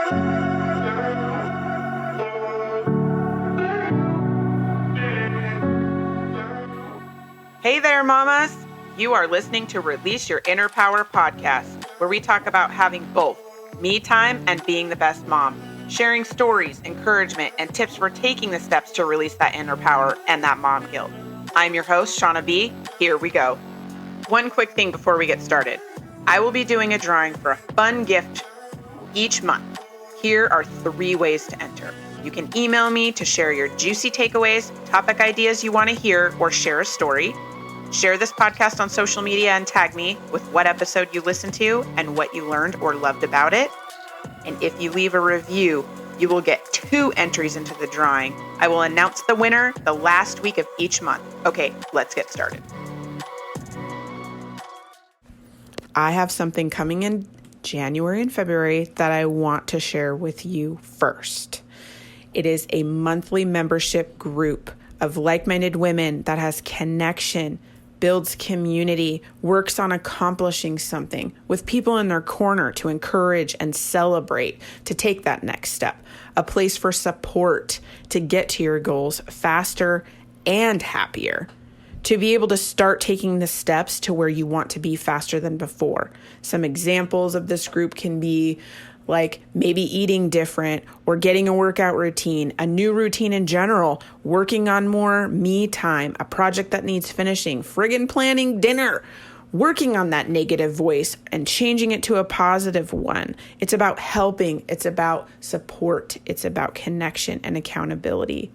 Hey there, mamas! You are listening to Release Your Inner Power podcast, where we talk about having both me time and being the best mom, sharing stories, encouragement, and tips for taking the steps to release that inner power and that mom guilt. I'm your host, Shauna B. Here we go. One quick thing before we get started. I will be doing a drawing for a fun gift each month. Here are 3 ways to enter. You can email me to share your juicy takeaways, topic ideas you want to hear, or share a story. Share this podcast on social media and tag me with what episode you listened to and what you learned or loved about it. And if you leave a review, you will get 2 entries into the drawing. I will announce the winner the last week of each month. Okay, let's get started. I have something coming in January and February that I want to share with you first. It is a monthly membership group of like-minded women that has connection, builds community, works on accomplishing something with people in their corner to encourage and celebrate, to take that next step, a place for support to get to your goals faster and happier, to be able to start taking the steps to where you want to be faster than before. Some examples of this group can be like maybe eating different or getting a workout routine, a new routine in general, working on more me time, a project that needs finishing, friggin' planning dinner, working on that negative voice and changing it to a positive one. It's about helping. It's about support. It's about connection and accountability,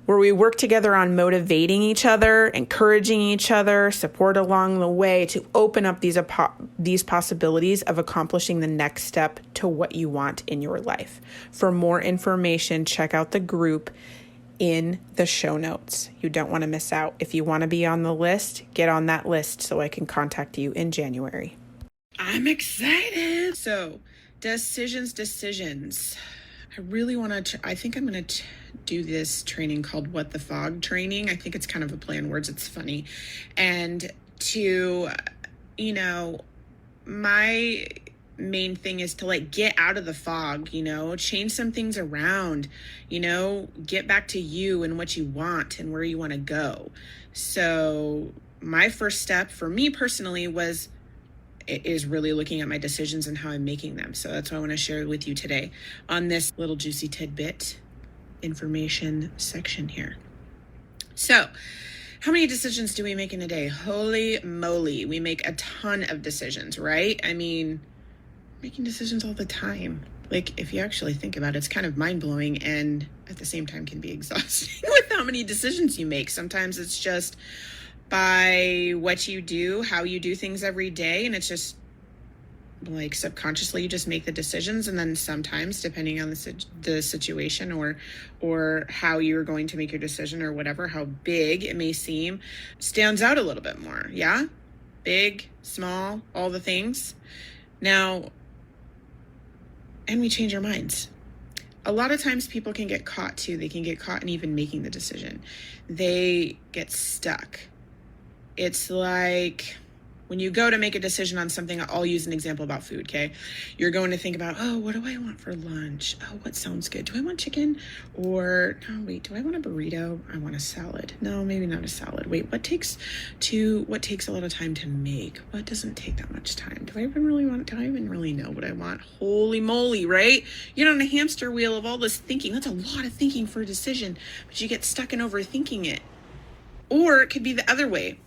where we work together on motivating each other, encouraging each other, support along the way to open up these possibilities of accomplishing the next step to what you want in your life. For more information, check out the group in the show notes. You don't want to miss out. If you want to be on the list, get on that list so I can contact you in January. I'm excited. So, decisions. I really want to, I think I'm going to do this training called What the Fog training. I think it's kind of a play on words. It's funny. And my main thing is to get out of the fog, change some things around, get back to you and what you want and where you want to go. So my first step for me personally is really looking at my decisions and how I'm making them. So that's what I want to share with you today on this little juicy tidbit information section here. So how many decisions do we make in a day? Holy moly. We make a ton of decisions, right? I mean, making decisions all the time. If you actually think about it, it's kind of mind-blowing and at the same time can be exhausting with how many decisions you make. Sometimes it's just by what you do, how you do things every day. And it's just subconsciously you just make the decisions. And then sometimes depending on the situation or how you're going to make your decision or whatever, how big it may seem, stands out a little bit more. Yeah. Big, small, all the things. Now, and we change our minds. A lot of times people can get caught too. They can get caught in even making the decision. They get stuck. It's like when you go to make a decision on something, I'll use an example about food, okay? You're going to think about, what do I want for lunch? Oh, what sounds good? Do I want chicken? Or, oh, wait, do I want a burrito? I want a salad. No, maybe not a salad. Wait, what takes a lot of time to make? What doesn't take that much time? Do I even really know what I want? Holy moly, right? You're on a hamster wheel of all this thinking. That's a lot of thinking for a decision, but you get stuck in overthinking it. Or it could be the other way,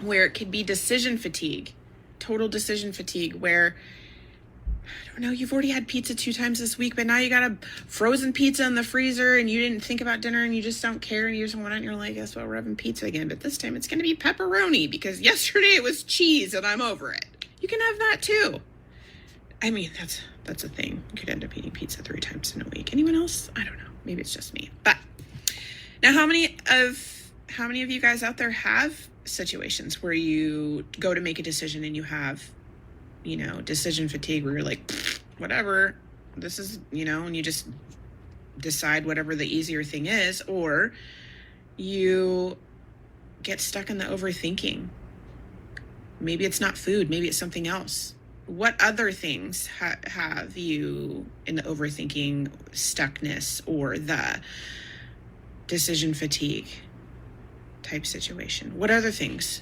where it could be decision fatigue, total decision fatigue, where, I don't know, you've already had pizza 2 times this week, but now you got a frozen pizza in the freezer and you didn't think about dinner and you just don't care and you just want it and you're like, guess what, we're having pizza again, but this time it's going to be pepperoni because yesterday it was cheese and I'm over it. You can have that too. I mean, that's a thing. You could end up eating pizza 3 times in a week. Anyone else? I don't know. Maybe it's just me. But now how many of you guys out there have situations where you go to make a decision and you have, decision fatigue, where you're like, whatever, this is, and you just decide whatever the easier thing is, or you get stuck in the overthinking. Maybe it's not food, maybe it's something else. What other things have you in the overthinking stuckness or the decision fatigue type situation? What other things?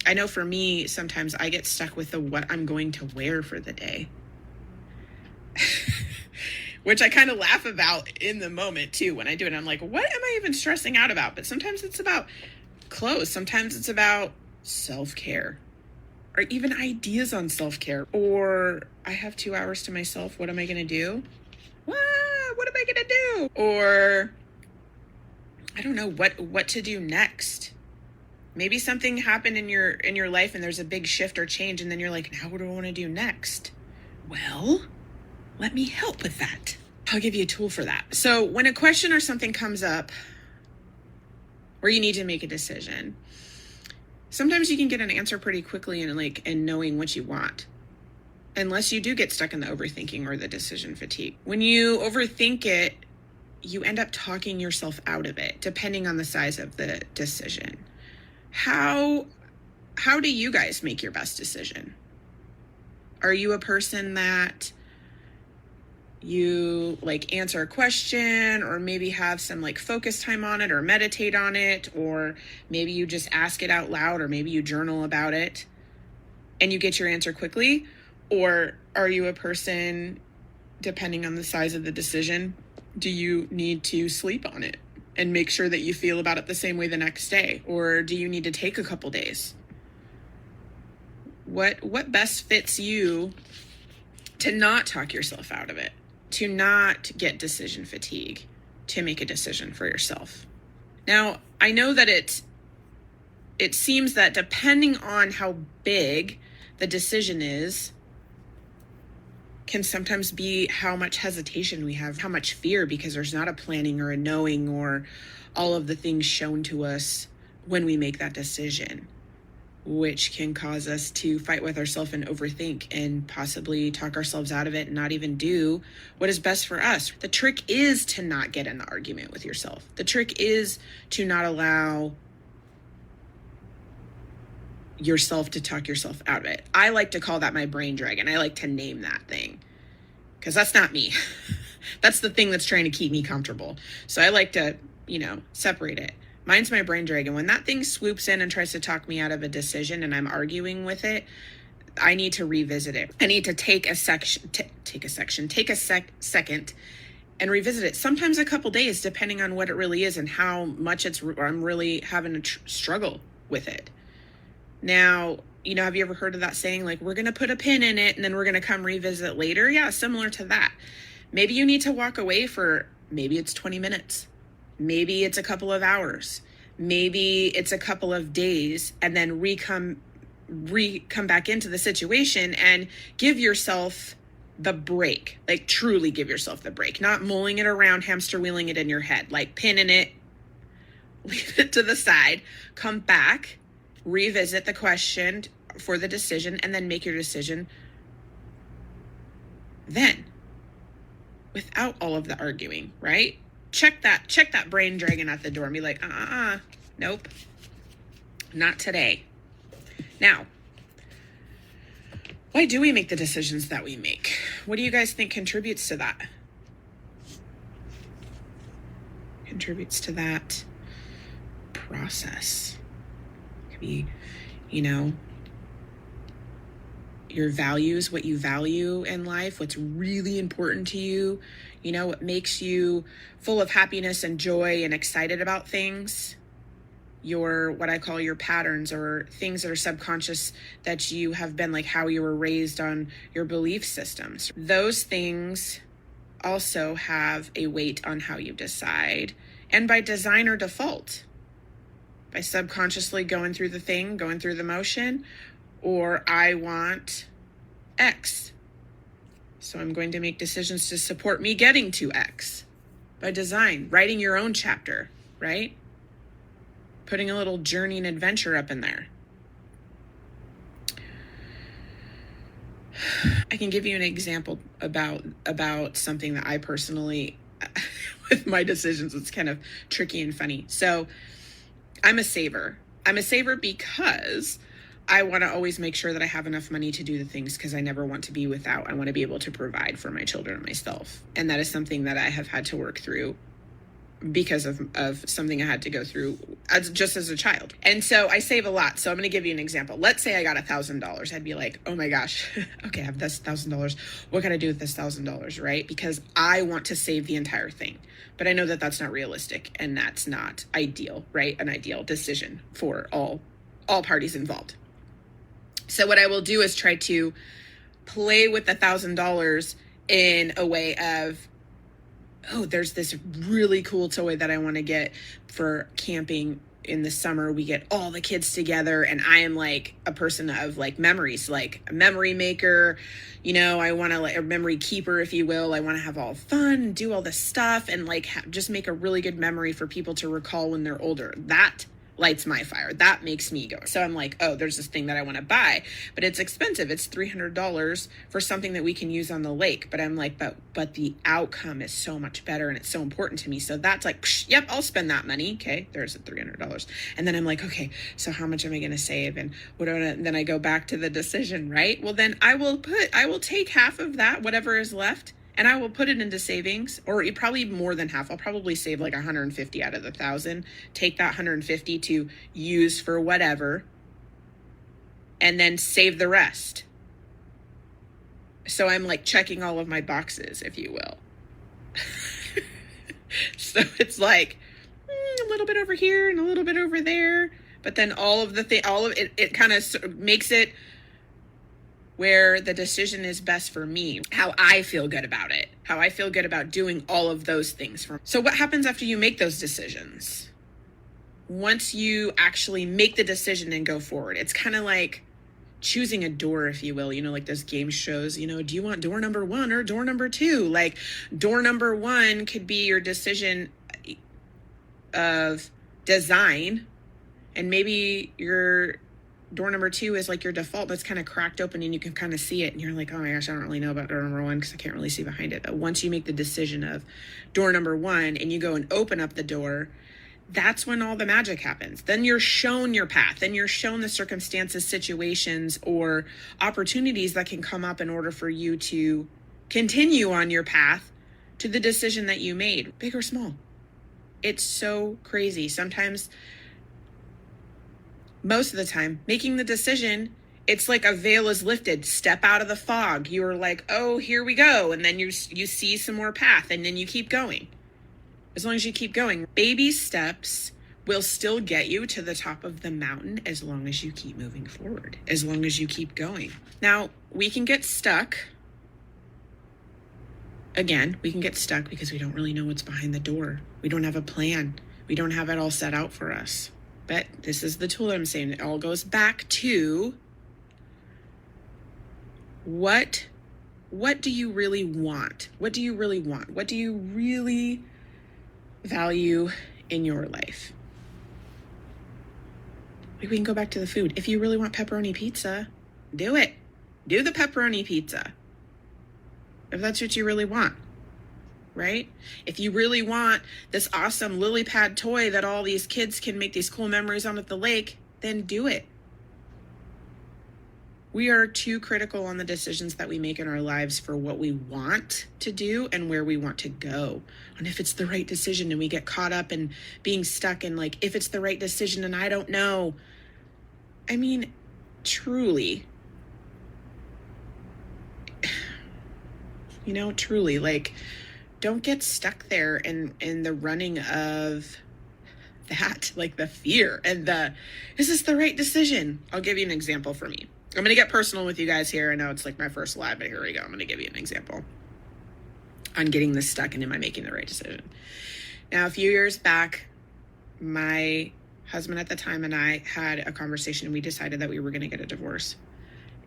I know for me, sometimes I get stuck with the what I'm going to wear for the day. Which I kind of laugh about in the moment too when I do it. I'm like, what am I even stressing out about? But sometimes it's about clothes. Sometimes it's about self-care or even ideas on self-care. Or I have 2 hours to myself. What am I going to do? What am I going to do? Or I don't know what to do next. Maybe something happened in your life and there's a big shift or change, and then you're like, now what do I want to do next? Well, let me help with that. I'll give you a tool for that. So when a question or something comes up where you need to make a decision, sometimes you can get an answer pretty quickly and knowing what you want. Unless you do get stuck in the overthinking or the decision fatigue. When you overthink it, you end up talking yourself out of it, depending on the size of the decision. How do you guys make your best decision? Are you a person that you answer a question, or maybe have some focus time on it or meditate on it, or maybe you just ask it out loud, or maybe you journal about it and you get your answer quickly? Or are you a person, depending on the size of the decision, do you need to sleep on it and make sure that you feel about it the same way the next day? Or do you need to take a couple days? What best fits you to not talk yourself out of it, to not get decision fatigue, to make a decision for yourself? Now, I know that it seems that depending on how big the decision is, can sometimes be how much hesitation we have, how much fear, because there's not a planning or a knowing or all of the things shown to us when we make that decision, which can cause us to fight with ourselves and overthink and possibly talk ourselves out of it and not even do what is best for us. The trick is to not get in the argument with yourself. The trick is to not allow yourself to talk yourself out of it. I like to call that my brain dragon. I like to name that thing, because that's not me. That's the thing that's trying to keep me comfortable. So I like to, separate it. Mine's my brain dragon. When that thing swoops in and tries to talk me out of a decision and I'm arguing with it, I need to revisit it. I need to take a second and revisit it. Sometimes a couple days, depending on what it really is and how much I'm really having a struggle with it. Now, have you ever heard of that saying, we're going to put a pin in it and then we're going to come revisit it later? Yeah, similar to that. Maybe you need to walk away for, maybe it's 20 minutes. Maybe it's a couple of hours. Maybe it's a couple of days, and then come back into the situation and give yourself the break. Truly give yourself the break. Not mulling it around, hamster wheeling it in your head. Pinning it, leave it to the side, come back, revisit the question for the decision, and then make your decision then, without all of the arguing, right? Check that brain dragon at the door and be like, nope, not today. Now, why do we make the decisions that we make? What do you guys think contributes to that? Contributes to that process. It could be, your values, what you value in life, what's really important to you, what makes you full of happiness and joy and excited about things. What I call your patterns, or things that are subconscious that you have been, how you were raised on your belief systems. Those things also have a weight on how you decide, and by design or default, by subconsciously going through the motion, or I want X, so I'm going to make decisions to support me getting to X. By design, writing your own chapter, right? Putting a little journey and adventure up in there. I can give you an example about something that I personally, with my decisions, it's kind of tricky and funny. So I'm a saver. I'm a saver because I want to always make sure that I have enough money to do the things because I never want to be without. I want to be able to provide for my children and myself. And that is something that I have had to work through because of something I had to go through just as a child. And so I save a lot. So I'm going to give you an example. Let's say I got $1,000. I'd be like, oh my gosh, okay, I have this $1,000. What can I do with this $1,000, right? Because I want to save the entire thing. But I know that that's not realistic and that's not ideal, right? An ideal decision for all parties involved. So what I will do is try to play with the $1,000 in a way of, oh, there's this really cool toy that I want to get for camping in the summer. We get all the kids together and I am like a person of like memories, like a memory maker, I want to like a memory keeper, if you will. I want to have all fun, do all this stuff and like just make a really good memory for people to recall when they're older. That lights my fire. That makes me go. So I'm like, oh, there's this thing that I want to buy, but it's expensive. It's $300 for something that we can use on the lake. But I'm like, but the outcome is so much better and it's so important to me. So that's like, yep, I'll spend that money. Okay, there's the $300. And then I'm like, okay, so how much am I going to save? And then I go back to the decision, right? Well, then I will take half of that, whatever is left, and I will put it into savings, or probably more than half. I'll probably save like 150 out of the 1,000, take that 150 to use for whatever, and then save the rest. So I'm like checking all of my boxes, if you will. So it's like a little bit over here and a little bit over there, but then all of it kind of makes it where the decision is best for me, how I feel good about it, how I feel good about doing all of those things. So what happens after you make those decisions? Once you actually make the decision and go forward, it's kind of like choosing a door, if you will, like those game shows, do you want door number 1 or door number 2? Like door number 1 could be your decision of design, and maybe your door number 2 is like your default that's kind of cracked open and you can kind of see it and you're like, oh my gosh, I don't really know about door number 1 because I can't really see behind it. But once you make the decision of door number 1 and you go and open up the door, that's when all the magic happens. Then you're shown your path. Then you're shown the circumstances, situations, or opportunities that can come up in order for you to continue on your path to the decision that you made, big or small. It's so crazy. Sometimes, most of the time, making the decision, it's like a veil is lifted. Step out of the fog. You're like, oh, here we go. And then you see some more path and then you keep going. As long as you keep going, baby steps will still get you to the top of the mountain as long as you keep moving forward, as long as you keep going. Now, we can get stuck. Again, we can get stuck because we don't really know what's behind the door. We don't have a plan. We don't have it all set out for us. But this is the tool that I'm saying. It all goes back to what do you really want? What do you really want? What do you really value in your life? Like, we can go back to the food. If you really want pepperoni pizza, do it. Do the pepperoni pizza. If that's what you really want, right? If you really want this awesome lily pad toy that all these kids can make these cool memories on at the lake, then do it. We are too critical on the decisions that we make in our lives for what we want to do and where we want to go. And if it's the right decision, and we get caught up in being stuck in like, if it's the right decision and I don't know. I mean, truly, truly, like, don't get stuck there in the running of that, like the fear and is this the right decision? I'll give you an example for me. I'm going to get personal with you guys here. I know it's like my first live, but here we go. I'm going to give you an example on getting this stuck and am I making the right decision? Now, a few years back, my husband at the time and I had a conversation and we decided that we were going to get a divorce.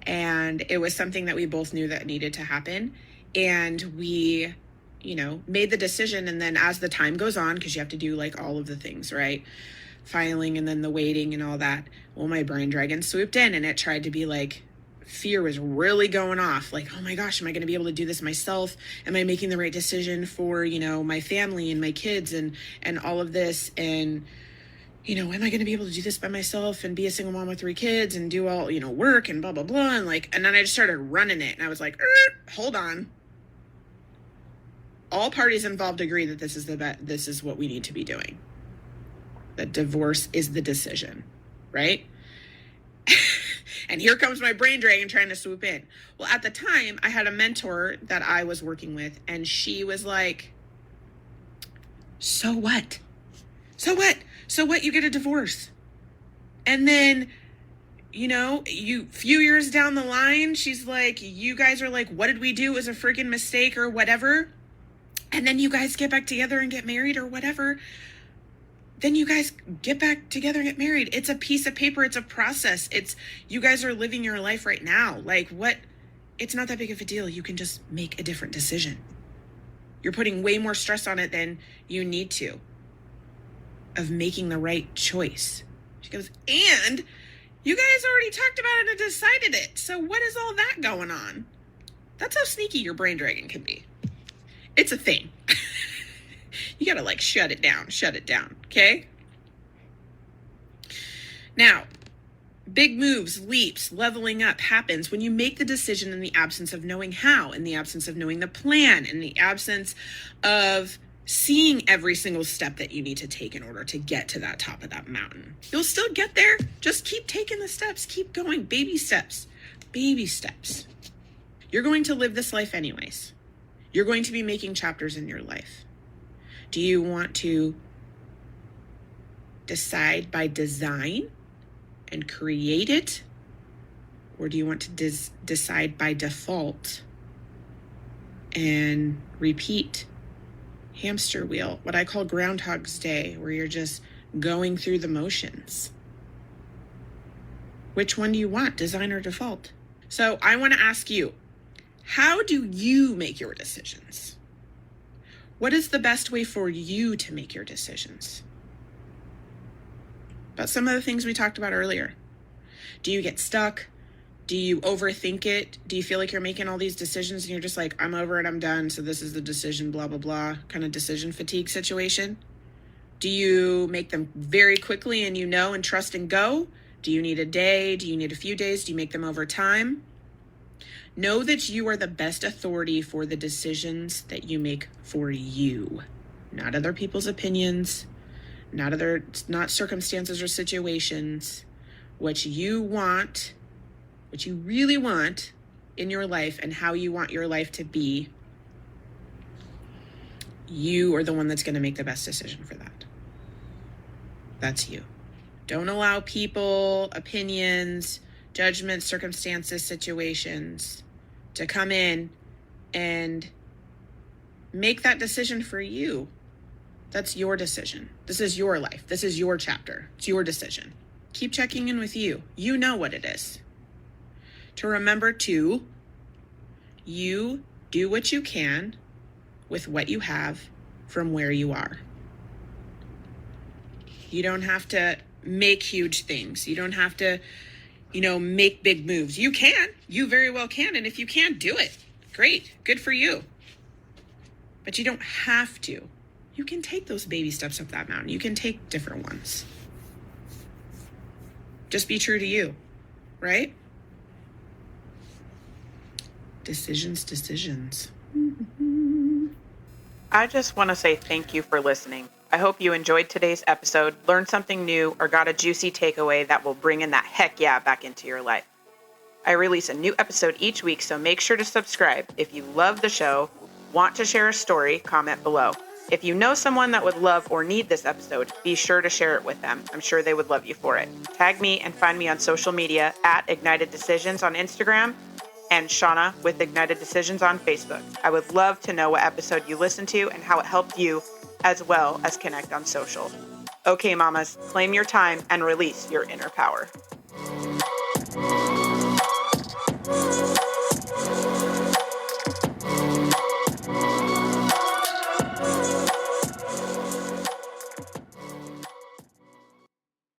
And it was something that we both knew that needed to happen. And we, made the decision. And then as the time goes on, because you have to do like all of the things, right? Filing and then the waiting and all that. Well, my brain dragon swooped in and it tried to be like, fear was really going off. Like, oh my gosh, am I going to be able to do this myself? Am I making the right decision for, my family and my kids and all of this? And, am I going to be able to do this by myself and be a single mom with 3 kids and do all, work and blah, blah, blah. And then I just started running it. And I was like, hold on. All parties involved agree that this is what we need to be doing. That divorce is the decision, right? And here comes my brain dragon trying to swoop in. Well, at the time, I had a mentor that I was working with, and she was like, so what? So what? So what? You get a divorce. And then, few years down the line, she's like, you guys are like, what did we do? It was a freaking mistake or whatever. And then you guys get back together and get married or whatever. Then you guys get back together and get married. It's a piece of paper. It's a process. You guys are living your life right now. Like what? It's not that big of a deal. You can just make a different decision. You're putting way more stress on it than you need to of making the right choice. She goes, and you guys already talked about it and decided it. So what is all that going on? That's how sneaky your brain dragon can be. It's a thing. You got to shut it down. Okay. Now, big moves, leaps, leveling up happens when you make the decision in the absence of knowing how, in the absence of knowing the plan, in the absence of seeing every single step that you need to take in order to get to that top of that mountain. You'll still get there. Just keep taking the steps. Keep going. Baby steps. Baby steps. You're going to live this life anyways. You're going to be making chapters in your life. Do you want to decide by design and create it? Or do you want to decide by default and repeat? Hamster wheel, what I call Groundhog's Day, where you're just going through the motions. Which one do you want, design or default? So I want to ask you, how do you make your decisions? What is the best way for you to make your decisions? About some of the things we talked about earlier. Do you get stuck? Do you overthink it? Do you feel like you're making all these decisions and you're just like, I'm over it, I'm done, so this is the decision, blah, blah, blah, kind of decision fatigue situation? Do you make them very quickly and and trust and go? Do you need a day? Do you need a few days? Do you make them over time? Know that you are the best authority for the decisions that you make for you, not other people's opinions, not circumstances or situations. What you want, what you really want in your life and how you want your life to be, you are the one that's going to make the best decision for that. That's you. Don't allow people, opinions, judgments, circumstances, situations to come in and make that decision for you. That's your decision. This is your life. This is your chapter. It's your decision. Keep checking in with you. You know what it is. To remember to, you do what you can with what you have from where you are. You don't have to make huge things. You don't have to, make big moves. You can. You very well can. And if you can, do it. Great. Good for you. But you don't have to. You can take those baby steps up that mountain. You can take different ones. Just be true to you, right? Decisions. I just want to say thank you for listening. I hope you enjoyed today's episode, learned something new, or got a juicy takeaway that will bring in that heck yeah back into your life. I release a new episode each week, so make sure to subscribe. If you love the show, want to share a story, comment below. If you know someone that would love or need this episode, be sure to share it with them. I'm sure they would love you for it. Tag me and find me on social media at Ignited Decisions on Instagram and Shauna with Ignited Decisions on Facebook. I would love to know what episode you listened to and how it helped you, as well as connect on social. Okay, mamas, claim your time and release your inner power.